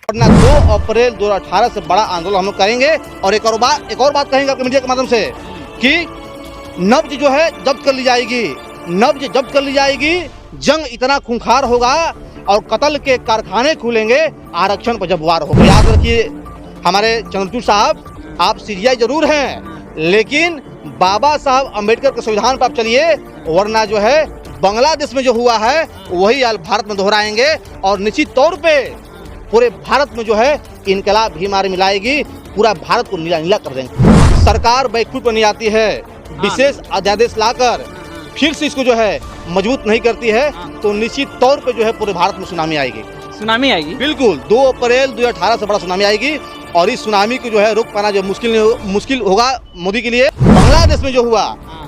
वरना 2 अप्रैल 2018 से बड़ा आंदोलन हम लोग करेंगे। और एक और बात कहेंगे आपके मीडिया के माध्यम से कि नब्ज जो है जब्त कर ली जाएगी, नब्ज जब्त कर ली जाएगी। जंग इतना खूंखार होगा और कत्ल के कारखाने खुलेंगे, आरक्षण पर जब वार होगा। याद रखिए हमारे चंद्रचूड़ साहब, आप सीरियाई जरूर हैं, लेकिन बाबा साहब अम्बेडकर के संविधान पर आप चलिए, वरना जो है बांग्लादेश में जो हुआ है वही हाल भारत में दोहराएंगे। और निश्चित तौर पे पूरे भारत में जो है इनकलाब भीम आर्मी लाएगी, पूरा भारत को नीला नीला कर देंगे। सरकार बैकफुट पर नहीं आती है, विशेष अध्यादेश लाकर फिर से इसको जो है मजबूत नहीं करती है, तो निश्चित तौर पे जो है पूरे भारत में सुनामी आएगी। सुनामी आएगी बिल्कुल, 2 अप्रैल 2018 से बड़ा सुनामी आएगी। और इस सुनामी को जो है रोक पाना जो मुश्किल होगा मोदी के लिए। बांग्लादेश में जो हुआ,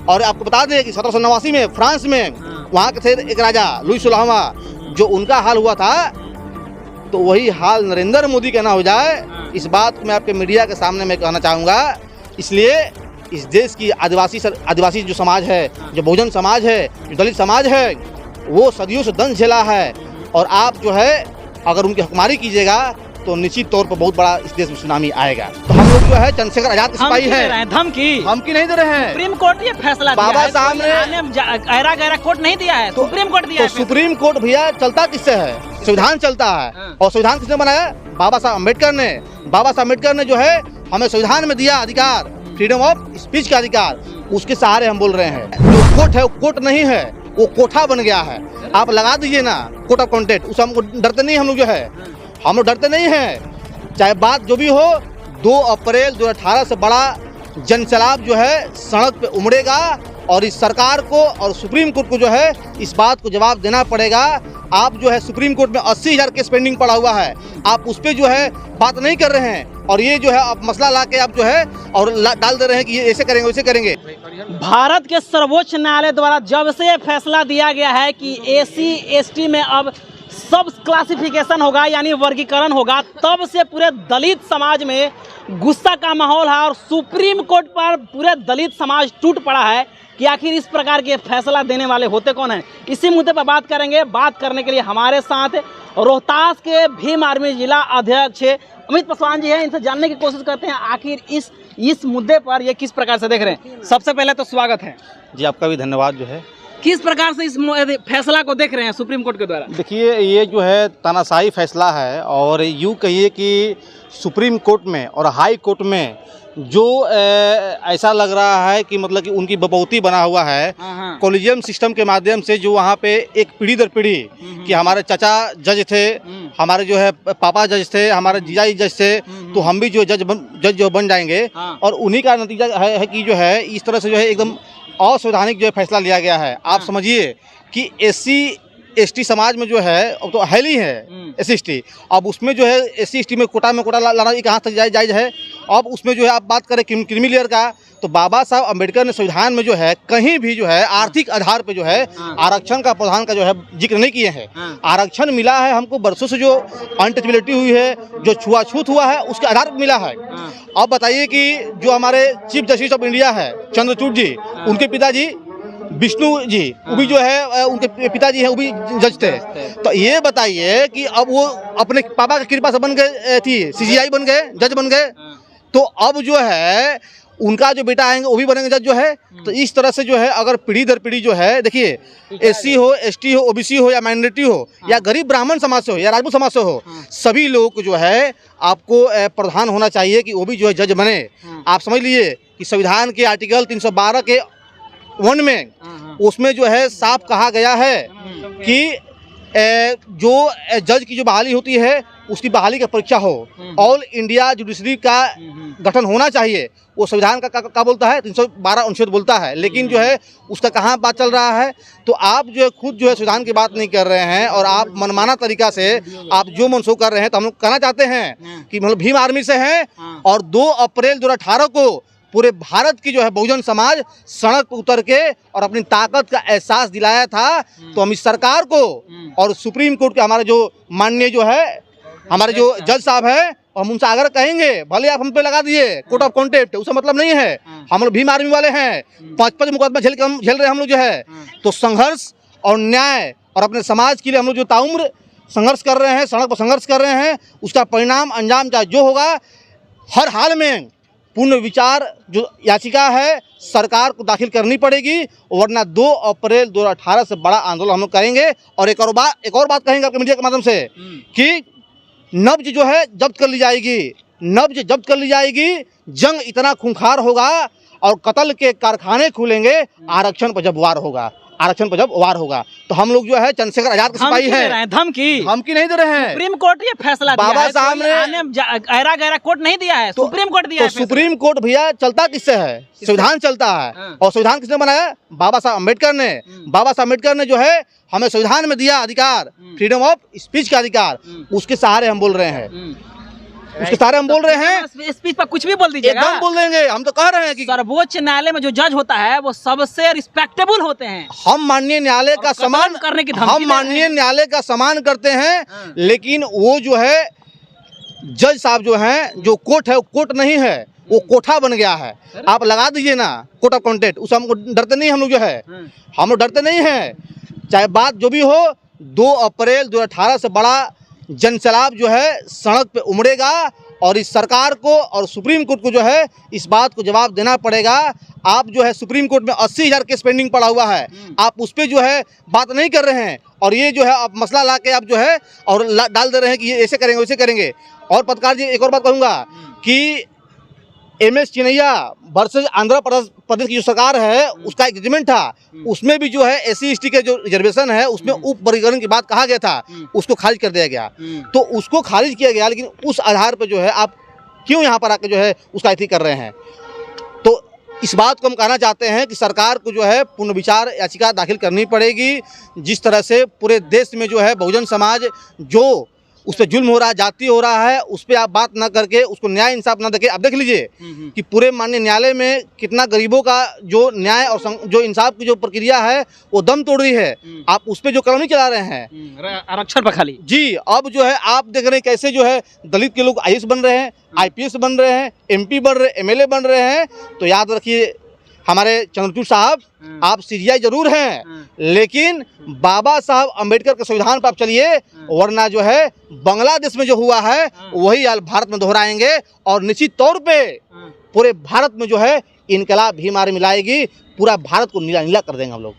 और आपको बता दें कि 1789 में फ्रांस में वहाँ के थे एक राजा लुई 16वां, जो उनका हाल हुआ था, तो वही हाल नरेंद्र मोदी का ना हो जाए, इस बात को मैं आपके मीडिया के सामने मैं कहना चाहूँगा। इसलिए इस देश की आदिवासी जो समाज है, जो बहुजन समाज है, जो दलित समाज है, वो सदियों से दंश झेला है। और आप जो है अगर उनकी हकमारी कीजिएगा तो निश्चित तौर पर बहुत बड़ा इस देश में सुनामी आएगा। तो हम लोग जो है चंद्रशेखर आजाद के सिपाही हैं। धमकी नहीं दे रहे हैं। सुप्रीम कोर्ट ये फैसला बाबा साहब ने गहरा कोर्ट नहीं दिया है, सुप्रीम कोर्ट दिया है। सुप्रीम कोर्ट भैया चलता किससे है? संविधान चलता है। और संविधान किसने बनाया? बाबा साहब अम्बेडकर ने। बाबा साहब अम्बेडकर ने जो है हमें संविधान में दिया अधिकार, फ्रीडम ऑफ स्पीच का अधिकार, उसके सहारे हम बोल रहे हैं। जो कोर्ट है वो कोर्ट नहीं है, वो कोठा बन गया है। आप लगा दीजिए ना कोर्ट ऑफ कंटेंट, उससे हमको डरते नहीं, हम लोग जो है हम लोग डरते नहीं हैं। चाहे बात जो भी हो, 2 अप्रैल 2018 से बड़ा जनसैलाब जो है सड़क पे उमड़ेगा। और इस सरकार को और सुप्रीम कोर्ट को जो है इस बात को जवाब देना पड़ेगा। आप जो है सुप्रीम कोर्ट में 80,000 केस पेंडिंग पड़ा हुआ है, आप उस पर जो है बात नहीं कर रहे हैं। और ये जो है आप मसला ला के आप जो है और डाल दे रहे हैं कि ये ऐसे करेंगे वैसे करेंगे। भारत के सर्वोच्च न्यायालय द्वारा जब से फैसला दिया गया है कि SC/ST में अब सब क्लासिफिकेशन होगा, यानी वर्गीकरण होगा, तब से पूरे दलित समाज में गुस्सा का माहौल है। और सुप्रीम कोर्ट पर पूरे दलित समाज टूट पड़ा है कि आखिर इस प्रकार के फैसला देने वाले होते कौन हैं। इसी मुद्दे पर बात करेंगे। बात करने के लिए हमारे साथ रोहतास के भीम आर्मी जिला अध्यक्ष अमित पासवान जी हैं। इनसे जानने की कोशिश करते हैं आखिर इस मुद्दे पर ये किस प्रकार से देख रहे हैं। सबसे पहले तो स्वागत है जी, आपका भी धन्यवाद। जो है किस प्रकार से इस फैसला को देख रहे हैं सुप्रीम कोर्ट के द्वारा? देखिए, ये जो है तानाशाही फैसला है। और यूँ कहिए कि सुप्रीम कोर्ट में और हाई कोर्ट में जो ऐसा लग रहा है कि मतलब कि उनकी बपौती बना हुआ है कॉलेजियम सिस्टम के माध्यम से, जो वहाँ पे एक पीढ़ी दर पीढ़ी कि हमारे चाचा जज थे, हमारे जो है पापा जज थे, हमारे जीजाजी जज थे, तो हम भी जो जज जो बन जाएंगे। और उन्हीं का नतीजा है कि जो है इस तरह से जो है एकदम असंवैधानिक जो है फैसला लिया गया है। आप समझिए कि SC/ST समाज में जो है अब तो है ही है SC/ST, अब उसमें जो है SC/ST में कोटा लाना कहाँ तक जायज़ है। अब उसमें जो है आप बात करें क्रीमी लेयर का, तो बाबा साहब अम्बेडकर ने संविधान में जो है कहीं भी जो है आर्थिक आधार पे जो है आरक्षण का प्रावधान का जो है जिक्र नहीं किए हैं। आरक्षण मिला है हमको बरसों से, जो अनटचेबिलिटी हुई है, जो छुआछूत हुआ है, उसके आधार पर मिला है। अब बताइए कि जो हमारे चीफ जस्टिस ऑफ इंडिया है चंद्रचूड़ जी, उनके पिताजी विष्णु जी, वो भी जो है उनके पिताजी हैं, वो भी जज थे। तो ये बताइए कि अब वो अपने पापा की कृपा से बन गए थी, CJI बन गए, जज बन गए, तो अब जो है उनका जो बेटा आएंगे वो भी बनेंगे जज जो है। तो इस तरह से जो है अगर पीढ़ी दर पीढ़ी जो है, देखिए SC हो, ST हो, OBC हो या माइनॉरिटी हो, या गरीब ब्राह्मण समाज से हो या राजपूत समाज से हो, सभी लोग को जो है आपको प्रधान होना चाहिए कि वो भी जो है जज बने। आप समझ लीजिए कि संविधान के आर्टिकल 312 के 1 में उसमें जो है साफ कहा गया है कि जो जज की जो बहाली होती है उसकी बहाली का परीक्षा हो, ऑल इंडिया जुडिशरी का गठन होना चाहिए। वो संविधान का बोलता है 312 अनुच्छेद बोलता है, लेकिन जो है उसका कहाँ बात चल रहा है। तो आप जो है खुद जो है संविधान की बात नहीं कर रहे हैं और आप मनमाना तरीका से आप जो मनसू कर रहे हैं। तो हम लोग कहना चाहते हैं कि मतलब भीम आर्मी से हैं और 2 अप्रैल 2018 को पूरे भारत की जो है बहुजन समाज सड़क पर उतर के और अपनी ताकत का एहसास दिलाया था। तो हम इस सरकार को और सुप्रीम कोर्ट के हमारे जो माननीय जो है हमारे जो जज साहब हैं, हम उनसे आग्रह कहेंगे, भले आप हम पे लगा दिए कोर्ट ऑफ कॉन्टेम्प्ट, उससे मतलब नहीं है। हम लोग भीम आर्मी वाले हैं, 5-5 मुकदमा झेल रहे हैं हम लोग जो है। तो संघर्ष और न्याय और अपने समाज के लिए हम लोग जो ताउम्र संघर्ष कर रहे हैं, सड़क पर संघर्ष कर रहे हैं, उसका परिणाम अंजाम चाहे जो होगा, हर हाल में पुनर्विचार जो याचिका है सरकार को दाखिल करनी पड़ेगी, वरना 2 अप्रैल 2018 से बड़ा आंदोलन हम लोग करेंगे। और एक और बात कहेंगे आपके मीडिया के माध्यम से कि नब्ज जो है जब्त कर ली जाएगी, नब्ज जब्त कर ली जाएगी। जंग इतना खूंखार होगा और कत्ल के कारखाने खुलेंगे आरक्षण पर जब वार होगा, आरक्षण पर जब वार होगा। तो हम लोग जो है चंद्रशेखर आजाद के सिपाही हैं। धमकी नहीं दे रहे हैं। सुप्रीम कोर्ट ये फैसला दिया बाबा है, साहब ने गहरा गहरा कोर्ट नहीं दिया है, सुप्रीम कोर्ट दिया है। सुप्रीम कोर्ट भैया चलता किससे है? संविधान चलता है। और संविधान किसने बनाया? बाबा साहब अम्बेडकर ने। बाबा साहब अम्बेडकर ने जो है हमें संविधान में दिया अधिकार, फ्रीडम ऑफ स्पीच का अधिकार, उसके सहारे हम बोल रहे हैं, उसके सहारे हम बोल रहे हैं। स्पीच पर कुछ भी बोल दीजिएगा, एकदम बोल देंगे। हम तो कह रहे हैं कि सर्वोच्च न्यायालय में जो जज होता है वो सबसे रिस्पेक्टेबल होते हैं। हम माननीय न्यायालय का सम्मान करने की हम माननीय न्यायालय का सम्मान करते हैं, लेकिन वो जो है जज साहब जो हैं, जो कोर्ट है वो कोर्ट नहीं है, वो कोठा बन गया है। आप लगा दीजिए ना कोर्ट ऑफ कंटेंट, उस हमको डरते नहीं हम लोग जो है, हम लोग डरते नहीं हैं। चाहे बात जो भी हो, 2 अप्रैल 2018 से बड़ा जनसैलाब जो है सड़क पे उमड़ेगा और इस सरकार को और सुप्रीम कोर्ट को जो है इस बात को जवाब देना पड़ेगा। आप जो है सुप्रीम कोर्ट में 80,000 केस पेंडिंग पड़ा हुआ है, आप उस पर जो है बात नहीं कर रहे हैं, और ये जो है आप मसला ला के आप जो है और डाल दे रहे हैं कि ये ऐसे करेंगे वैसे करेंगे। और पत्रकार जी एक और बात कहूँगा कि MS चिनैया वर्सेज आंध्र प्रदेश की जो सरकार है उसका एक एग्रीमेंट था, उसमें भी जो है SC/ST के जो रिजर्वेशन है उसमें उप वर्गीकरण की बात कहा गया था, उसको खारिज कर दिया गया। तो उसको खारिज किया गया, लेकिन उस आधार पर जो है आप क्यों यहाँ पर आके जो है उसका अथी कर रहे हैं? तो इस बात को हम कहना चाहते हैं कि सरकार को जो है पुनर्विचार याचिका दाखिल करनी पड़ेगी। जिस तरह से पूरे देश में जो है बहुजन समाज जो उस पर जुल्म हो रहा है, जाति हो रहा है, उस पर आप बात ना करके उसको न्याय इंसाफ ना देके, आप देख लीजिए कि पूरे माननीय न्यायालय में कितना गरीबों का जो न्याय और जो इंसाफ की जो प्रक्रिया है वो दम तोड़ रही है। आप उस पर जो कॉलोनी चला रहे हैं आरक्षण पर खाली जी, अब जो है आप देख रहे हैं कैसे जो है दलित के लोग IAS बन रहे हैं, IPS बन रहे हैं, MP बन रहे हैं, MLA बन रहे हैं। तो याद रखिए हमारे चंद्रचूड़ साहब, आप CGI जरूर हैं, लेकिन बाबा साहब अम्बेडकर के संविधान पर आप चलिए, वरना जो है बांग्लादेश में जो हुआ है वही हाल भारत में दोहराएंगे। और निश्चित तौर पे पूरे भारत में जो है इनकलाब भी हमारी मिलाएगी, पूरा भारत को नीला नीला कर देंगे हम लोग।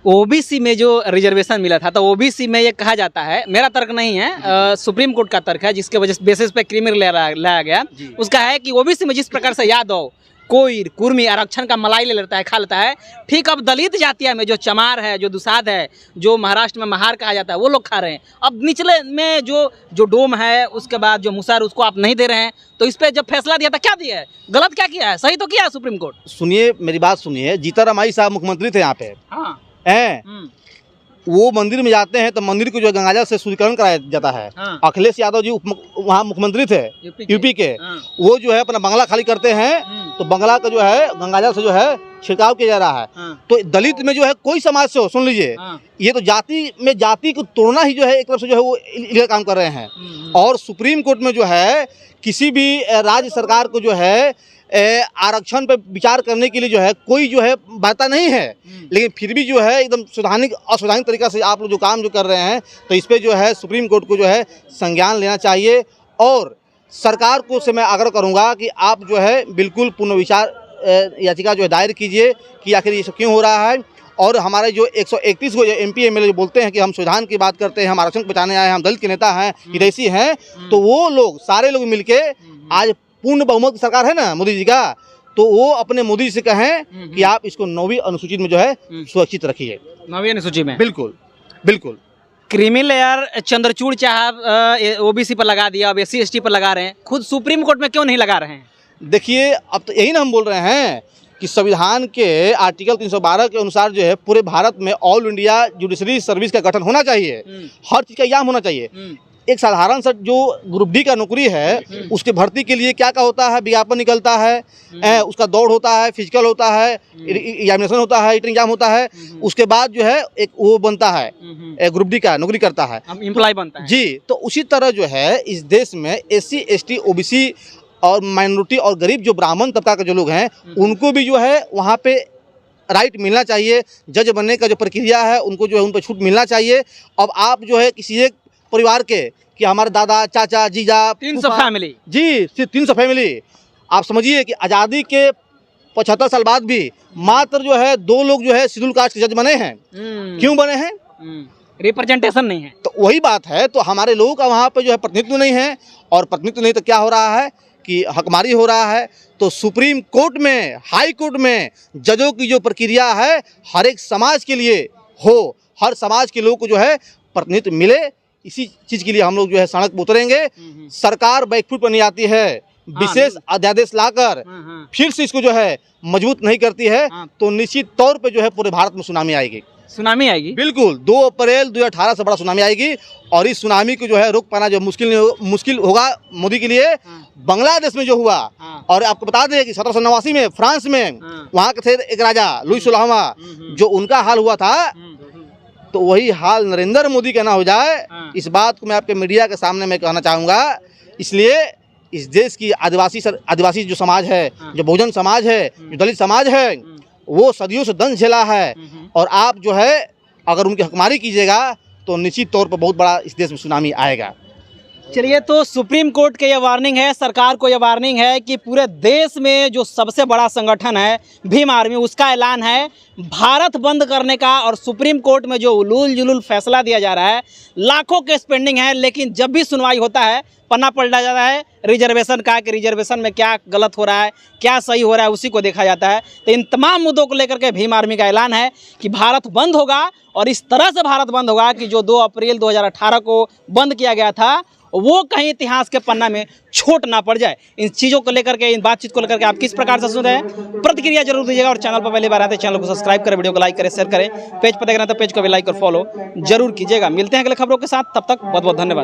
OBC में जो रिजर्वेशन मिला था, तो OBC में ये कहा जाता है, मेरा तर्क नहीं है, सुप्रीम कोर्ट का तर्क है, जिसके वजह बेसिस पे क्रीमी लाया गया, उसका है कि OBC में जिस प्रकार से यादव कोई कुर्मी आरक्षण का मलाई ले लेता है, खा लेता है, ठीक अब दलित जातिया में जो चमार है, जो दुसाध है, जो महाराष्ट्र में महार कहा जाता है, वो लोग खा रहे हैं। अब निचले में जो डोम है, उसके बाद जो मुसर, उसको आप नहीं दे रहे हैं। तो इस पे जब फैसला दिया था, क्या दिया है? गलत क्या किया है? सही तो किया है सुप्रीम कोर्ट। सुनिए मेरी बात सुनिए, जीतनराम साहब मुख्यमंत्री थे यहाँ पे, हैं, वो मंदिर में जाते हैं तो मंदिर को जो गंगाजल से शुद्धिकरण कराया जाता है। अखिलेश यादव जी वहाँ मुख्यमंत्री थे यूपी के, वो जो है अपना बंगला खाली करते हैं तो बंगला का जो है गंगाजल से जो है छिड़काव किया जा रहा है। तो दलित में जो है कोई समाज से हो, सुन लीजिए, ये तो जाति में जाति को तोड़ना ही जो है एक तरफ से जो है वो इलीगल काम कर रहे हैं। और सुप्रीम कोर्ट में जो है किसी भी राज्य सरकार को जो है आरक्षण पर विचार करने के लिए जो है कोई जो है बाधा नहीं है, लेकिन फिर भी जो है एकदम असंवैधानिक तरीका से आप लोग जो काम जो कर रहे हैं, तो इस पे जो है सुप्रीम कोर्ट को जो है संज्ञान लेना चाहिए। और सरकार को से मैं आग्रह करूंगा कि आप जो है बिल्कुल पुनर्विचार याचिका जो है दायर कीजिए कि आखिर ये सब क्यों हो रहा है। और हमारे जो 131 को जो MP MLA जो बोलते हैं कि हम संविधान की बात करते हैं, हम आरक्षण बचाने आए हैं, हम दलित के नेता हैं, हितैषी हैं, तो वो लोग सारे लोग मिलके आज पूर्ण बहुमत की सरकार है ना मोदी जी का, तो वो अपने मोदी जी से कहें कि आप इसको 9वीं अनुसूची में जो है सुरक्षित रखिए। 9वीं अनुसूची में बिल्कुल बिल्कुल क्रीमी लेयर चंद्रचूड़ साहब OBC पर लगा दिया, अब SC/ST पर लगा रहे हैं, खुद सुप्रीम कोर्ट में क्यों नहीं लगा रहे हैं? देखिए अब तो यही ना हम बोल रहे हैं कि संविधान के आर्टिकल 312 के अनुसार जो है पूरे भारत में ऑल इंडिया जुडिशरी सर्विस का गठन होना चाहिए, हर चीज़ का एग्जाम होना चाहिए। एक साधारण सा जो ग्रुप D का नौकरी है उसके भर्ती के लिए क्या होता है, विज्ञापन निकलता है, उसका दौड़ होता है, फिजिकल होता है, एग्जामिनेशन होता है, रिटन एग्जाम होता है, उसके बाद जो है एक वो बनता है, ग्रुप D का नौकरी करता है, एम्प्लॉय बनता है जी। तो उसी तरह जो है इस देश में SC/ST OBC और माइनॉरिटी और गरीब जो ब्राह्मण तबका के जो लोग हैं उनको भी जो है वहाँ पे राइट मिलना चाहिए। जज बनने का जो प्रक्रिया है उनको जो है उन पर छूट मिलना चाहिए। अब आप जो है किसी एक परिवार के, कि हमारे दादा, चाचा, जीजा, 300 फूफा, फैमिली। जी 300 फैमिली। आप समझिए कि आज़ादी के 75 साल बाद भी मात्र जो है 2 लोग जो है शेड्यूल कास्ट के जज बने हैं। क्यों बने हैं? रिप्रेजेंटेशन नहीं है। तो वही बात है, तो हमारे लोगों का वहाँ पे जो है प्रतिनिधित्व नहीं है, और प्रतिनिधित्व नहीं तो क्या हो रहा है कि हकमारी हो रहा है। तो सुप्रीम कोर्ट में, हाई कोर्ट में जजों की जो प्रक्रिया है हर एक समाज के लिए हो, हर समाज के लोगों को जो है प्रतिनिधित्व मिले, इसी चीज़ के लिए हम लोग जो है सड़क पर उतरेंगे। सरकार बैकफुट पर नहीं आती है, विशेष अध्यादेश लाकर फिर से इसको जो है मजबूत नहीं करती है, तो निश्चित तौर पे जो है पूरे भारत में सुनामी आएगी। सुनामी आएगी बिल्कुल, 2 अप्रैल 2018 से बड़ा सुनामी आएगी, और इस सुनामी को जो है रोक पाना जो मुश्किल होगा मोदी के लिए। बांग्लादेश में जो हुआ, और आपको बता दें कि 1789 में फ्रांस में वहाँ के थे एक राजा लुई 16वां, जो उनका हाल हुआ था, तो वही हाल नरेंद्र मोदी का ना हो जाए, इस बात को मैं आपके मीडिया के सामने मैं कहना चाहूँगा। इसलिए इस देश की आदिवासी जो समाज है, जो बहुजन समाज है, जो दलित समाज है, वो सदियों से दंश झेला है, और आप जो है अगर उनकी हकमारी कीजिएगा तो निश्चित तौर पर बहुत बड़ा इस देश में सुनामी आएगा। चलिए, तो सुप्रीम कोर्ट के ये वार्निंग है, सरकार को ये वार्निंग है कि पूरे देश में जो सबसे बड़ा संगठन है भीम आर्मी, उसका ऐलान है भारत बंद करने का। और सुप्रीम कोर्ट में जो उलूल जुलूल फैसला दिया जा रहा है, लाखों के स्पेंडिंग है, लेकिन जब भी सुनवाई होता है पन्ना पलटा जाता है रिजर्वेशन का, कि रिजर्वेशन में क्या गलत हो रहा है, क्या सही हो रहा है, उसी को देखा जाता है। तो इन तमाम मुद्दों को लेकर के भीम आर्मी का ऐलान है कि भारत बंद होगा, और इस तरह से भारत बंद होगा कि जो 2 अप्रैल 2018 को बंद किया गया था वो कहीं इतिहास के पन्ना में छोट ना पड़ जाए। इन चीज़ों को लेकर के, इन बातचीत को लेकर के आप किस प्रकार से सुनते हैं, प्रतिक्रिया जरूर दीजिएगा। और चैनल पर पहली बार आते हैं, चैनल को सब्सक्राइब करें, वीडियो को लाइक करें, शेयर करें, पेज पर देख रहे हैं तो पेज को भी लाइक और फॉलो जरूर कीजिएगा। मिलते हैं अगले खबरों के साथ, तब तक बहुत बहुत धन्यवाद।